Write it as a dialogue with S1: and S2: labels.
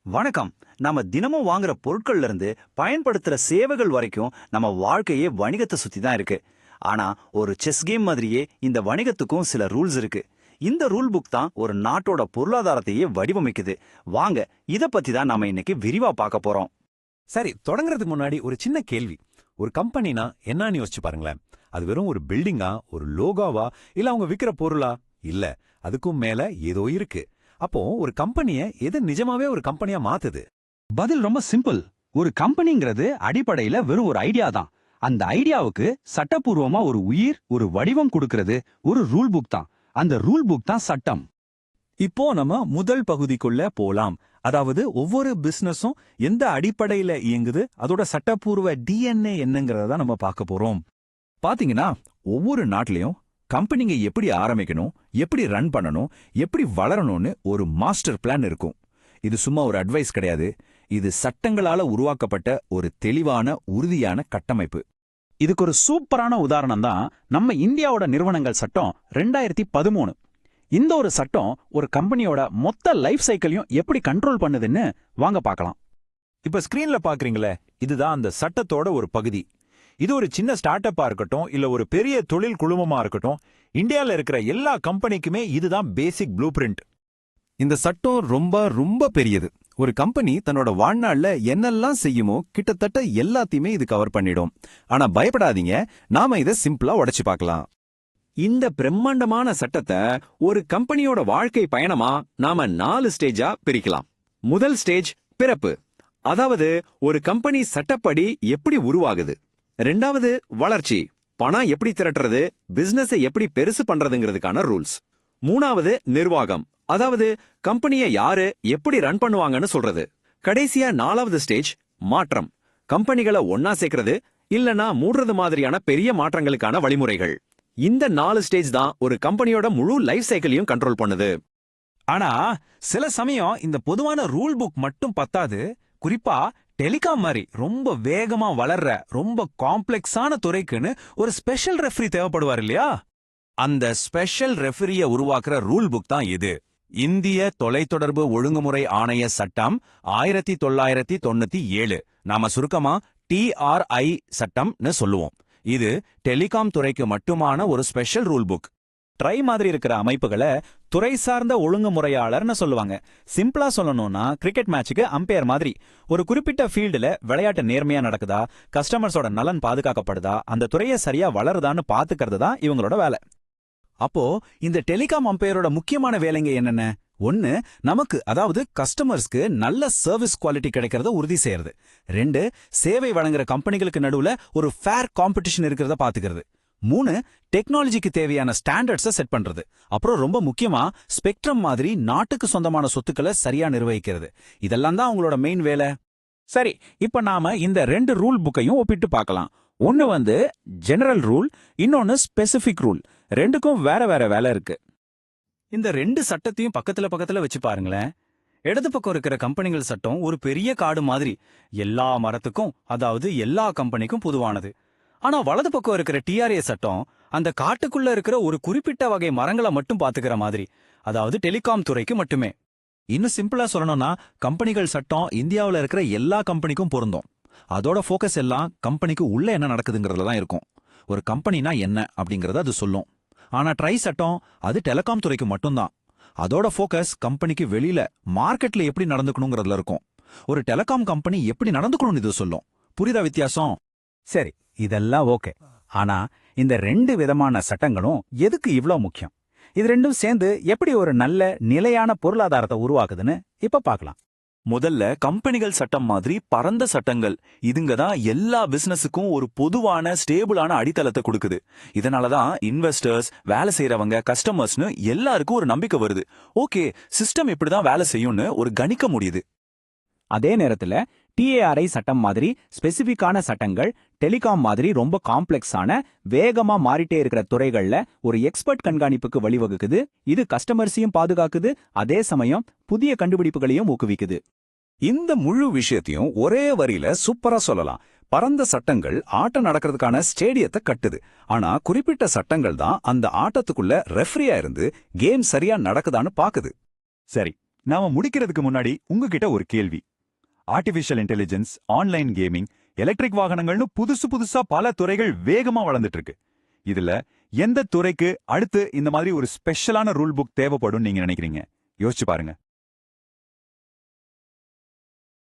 S1: வணக்கம். நாம தினமும் வாங்குற பொருட்கள்ல இருந்து பயன்படுத்துற சேவைகள் வரைக்கும் நம்ம வாழ்க்கையே வணிகத்தை சுத்தி தான் இருக்கு. ஆனா ஒரு செஸ் கேம் மாதிரியே இந்த வணிகத்துக்கும் சில ரூல்ஸ் இருக்கு. இந்த ரூல் புக் தான் ஒரு நாட்டோட பொருளாதாரத்தையே வடிவமைக்குது. வாங்க, இத பத்தி தான் நாம இன்னைக்கு விரிவா பார்க்க போறோம்.
S2: சரி, தொடங்குறதுக்கு முன்னாடி ஒரு சின்ன கேள்வி. ஒரு கம்பெனினா என்னன்னு யோசிச்சு பாருங்களேன். அது வெறும் ஒரு பில்டிங்கா, ஒரு லோகாவா, இல்ல அவங்க விக்கிற பொருளா? இல்ல, அதுக்கும் மேல ஏதோ இருக்கு. அப்போ ஒரு கம்பெனிய எது நிஜமாவே ஒரு கம்பெனியா மாத்துது?
S3: பதில் ரொம்ப சிம்பிள். ஒரு கம்பெனிங்கிறது அடிப்படையில வெறும் ஒரு ஐடியா தான். அந்த ஐடியாவுக்கு சட்டப்பூர்வமா ஒரு உயிர், ஒரு வடிவம் கொடுக்கிறது ஒரு ரூல் புக் தான். அந்த ரூல் புக் தான் சட்டம்.
S2: இப்போ நம்ம முதல் பகுதிக்குள்ள போலாம். அதாவது ஒவ்வொரு பிசினஸும் எந்த அடிப்படையில இயங்குது, அதோட சட்டப்பூர்வ டிஎன்ஏ என்னங்கறத நம்ம பார்க்க போறோம்.
S4: பாத்தீங்கன்னா ஒவ்வொரு நாட்டிலையும் கம்பெனிங்க எப்படி ஆரம்பிக்கணும், எப்படி ரன் பண்ணணும், எப்படி வளரணும்னு ஒரு மாஸ்டர் பிளான் இருக்கும். இது சும்மா ஒரு அட்வைஸ் கிடையாது. இது சட்டங்களால உருவாக்கப்பட்ட ஒரு தெளிவான, உறுதியான கட்டமைப்பு.
S3: இதுக்கு ஒரு சூப்பரான உதாரணம் தான் நம்ம இந்தியாவோட நிறுவனங்கள் சட்டம் 2013. இந்த ஒரு சட்டம் ஒரு கம்பெனியோட மொத்த லைஃப் சைக்கிளையும் எப்படி கண்ட்ரோல் பண்ணுதுன்னு வாங்க பார்க்கலாம்.
S2: இப்ப ஸ்கிரீன்ல பாக்குறீங்களே, இதுதான் அந்த சட்டத்தோட ஒரு பகுதி. இது ஒரு சின்ன ஸ்டார்ட் அப்பா இருக்கட்டும், இல்ல ஒரு பெரிய தொழில் குழுமமா இருக்கட்டும், இந்தியால இருக்கிற எல்லா கம்பெனிக்குமே இதுதான் பேசிக் ப்ளூ பிரிண்ட்.
S4: இந்த சட்டம் ரொம்ப ரொம்ப பெரியது. ஒரு கம்பெனி தன்னோட வாழ்நாள்ல என்னெல்லாம் செய்யுமோ கிட்டத்தட்ட எல்லாத்தையுமே இது கவர் பண்ணிடும். ஆனா பயப்படாதீங்க, நாம இதை சிம்பிளா உடைச்சு பார்க்கலாம்.
S1: இந்த பிரம்மாண்டமான சட்டத்தை ஒரு கம்பெனியோட வாழ்க்கை பயணமா நாம 4 ஸ்டேஜா பிரிக்கலாம். முதல் ஸ்டேஜ் பிறப்பு. அதாவது ஒரு கம்பெனி சட்டப்படி எப்படி உருவாகுது. ரெண்டாவது வளர்ச்சி. பணம் எப்படி திரட்டுறது, பிசினஸ் எப்படி பெருசு பண்றதுங்கிறதுக்கான ரூல்ஸ். மூணாவது நிர்வாகம். அதாவது கம்பெனியை யாரு எப்படி ரன் பண்ணுவாங்கன்னு சொல்றது. கடைசியா 4வது ஸ்டேஜ் மாற்றம். கம்பெனிகளை ஒன்னா சேர்க்கறது இல்லனா மூடுறது மாதிரியான பெரிய மாற்றங்களுக்கான வழிமுறைகள். இந்த 4 ஸ்டேஜ் தான் ஒரு கம்பெனியோட முழு லைஃப் சைக்கிளையும் கண்ட்ரோல் பண்ணுது.
S2: ஆனா சில சமயம் இந்த பொதுவான ரூல் புக் மட்டும் பத்தாது. குறிப்பா டெலிகாம் மாதிரி ரொம்ப வேகமா வளர்ற ரொம்ப காம்ப்ளெக்ஸான துறைக்குன்னு ஒரு ஸ்பெஷல் ரெஃபரி தேவைப்படுவார் இல்லையா?
S4: அந்த ஸ்பெஷல் ரெஃபரிய உருவாக்குற ரூல் புக் தான் இது. இந்திய தொலைத்தொடர்பு ஒழுங்குமுறை ஆணைய சட்டம் 1997. நாம சுருக்கமா TRI சட்டம்னு சொல்லுவோம். இது டெலிகாம் துறைக்கு மட்டுமான ஒரு ஸ்பெஷல் ரூல் புக்.
S3: ட்ரை மாதிரி இருக்கிற அமைப்புகளை துறை சார்ந்த ஒழுங்குமுறையாளர்னு சொல்லுவாங்க. சிம்பிளா சொல்லணும்னா கிரிக்கெட் மேட்சுக்கு அம்பையர் மாதிரி. ஒரு குறிப்பிட்ட ஃபீல்டுல விளையாட்டு நேர்மையா நடக்குதா, கஸ்டமர்ஸோட நலன் பாதுகாக்கப்படுதா, அந்த துறையை சரியா வளருதான்னு பாத்துக்கிறது தான் இவங்களோட வேலை.
S4: அப்போ இந்த டெலிகாம் அம்பையரோட முக்கியமான வேலைங்க என்னென்ன? ஒன்னு, நமக்கு அதாவது கஸ்டமர்ஸ்க்கு நல்ல சர்வீஸ் குவாலிட்டி கிடைக்கிறத உறுதி செய்யறது. 2, சேவை வழங்குற கம்பெனிகளுக்கு நடுவுல ஒரு ஃபேர் காம்படிஷன் இருக்கிறத பாத்துக்கிறது. 3, டெக்னாலஜிக்கு தேவையான ஸ்டாண்டர்ட்ஸை செட் பண்றது. அப்புறம் ரொம்ப முக்கியமா ஸ்பெக்ட்ரம் மாதிரி நாட்டுக்கு சொந்தமான சொத்துக்களை சரியா நிர்வகிக்கிறது. இதெல்லாம் தான் அவங்களோட மெயின் வேலை.
S3: சரி, இப்ப நாம இந்த 2 ரூல் புக்கையும் ஒப்பிட்டு பார்க்கலாம். ஒன்னு ஜெனரல் ரூல், இன்னொன்னு ஸ்பெசிபிக் ரூல். ரெண்டுக்கும் வேற வேற வேலை இருக்கு.
S1: இந்த 2 சட்டத்தையும் பக்கத்துல பக்கத்துல வச்சு பாருங்களேன். இடது பக்கம் இருக்கிற கம்பெனிகள் சட்டம் ஒரு பெரிய காடு மாதிரி, எல்லா மரத்துக்கும் அதாவது எல்லா கம்பெனிக்கும் பொதுவானது. ஆனா வலது பக்கம் இருக்கிற TRA சட்டம் அந்த காட்டுக்குள்ள இருக்கிற ஒரு குறிப்பிட்ட வகை மரங்களை மட்டும் பாத்துக்கிற மாதிரி, அதாவது டெலிகாம் துறைக்கு மட்டுமே.
S4: இன்னும் சிம்பிளா சொல்லணும்னா கம்பெனிகள் சட்டம் இந்தியாவுல இருக்கிற எல்லா கம்பெனிக்கும் பொருந்தும். அதோட ஃபோக்கஸ் எல்லாம் கம்பெனிக்கு உள்ள என்ன நடக்குதுங்கிறதுல தான் இருக்கும். ஒரு கம்பெனினா என்ன அப்படிங்கறத அது சொல்லும். ஆனா ட்ரை சட்டம் அது டெலிகாம் துறைக்கு மட்டும்தான். அதோட ஃபோக்கஸ் கம்பெனிக்கு வெளியில மார்க்கெட்ல எப்படி நடந்துக்கணுங்கிறதுல இருக்கும். ஒரு டெலிகாம் கம்பெனி எப்படி நடந்துக்கணும்னு இது சொல்லும். புரியுதா வித்தியாசம்?
S3: சரி, இதெல்லாம் ஓகே. ஆனா இந்த 2 விதமான சட்டங்களும் எதுக்கு இவ்ளோ முக்கியம்? இது ரெண்டும் சேர்ந்து எப்படி ஒரு நல்ல நிலையான பொருளாதாரத்தை உருவாக்குதுன்னு இப்ப பார்க்கலாம்.
S2: முதல்ல கம்பெனிகள் சட்டம் மாதிரி பரந்த சட்டங்கள், இதுங்க தான் எல்லா பிசினஸுக்கும் ஒரு பொதுவான ஸ்டேபிளான அடித்தளத்தை கொடுக்குது. இதனாலதான் இன்வெஸ்டர்ஸ், வேலை செய்யறவங்க, கஸ்டமர்ஸ்னு எல்லாருக்கும் ஒரு நம்பிக்கை வருது. ஓகே, சிஸ்டம் இப்படிதான் வேலை செய்யும்னு ஒரு கணிக்க முடியுது.
S3: அதே நேரத்துல TRI சட்டம் மாதிரி ஸ்பெசிபிக்கான சட்டங்கள் டெலிகாம் மாதிரி ரொம்ப காம்ப்ளெக்ஸான, வேகமா மாறிட்டே இருக்கிற துறைகள்ல ஒரு எக்ஸ்பர்ட் கண்காணிப்புக்கு வழிவகுக்குது. இது கஸ்டமர்ஸையும் பாதுகாக்குது, அதே சமயம் புதிய கண்டுபிடிப்புகளையும் ஊக்குவிக்குது.
S4: இந்த முழு விஷயத்தையும் ஒரே வரியில சூப்பரா சொல்லலாம். பரந்த சட்டங்கள் ஆட்டம் நடக்கிறதுக்கான ஸ்டேடியத்தை கட்டுது. ஆனா குறிப்பிட்ட சட்டங்கள் தான் அந்த ஆட்டத்துக்குள்ள ரெஃபரியா இருந்து கேம் சரியா நடக்குதான்னு பாக்குது.
S3: சரி,
S5: நாம முடிக்கிறதுக்கு முன்னாடி உங்ககிட்ட ஒரு கேள்வி. Artificial intelligence, online gaming, electric வாகனங்கள்னு புதுசா பல துறைகள் வேகமா வளர்ந்துட்டு இருக்கு. இதுல எந்த துறைக்கு அடுத்து இந்த மாதிரி ஒரு ஸ்பெஷலான ரூல் புக் தேவைப்படும் நீங்க நினைக்கிறீங்க? யோசிச்சு பாருங்க.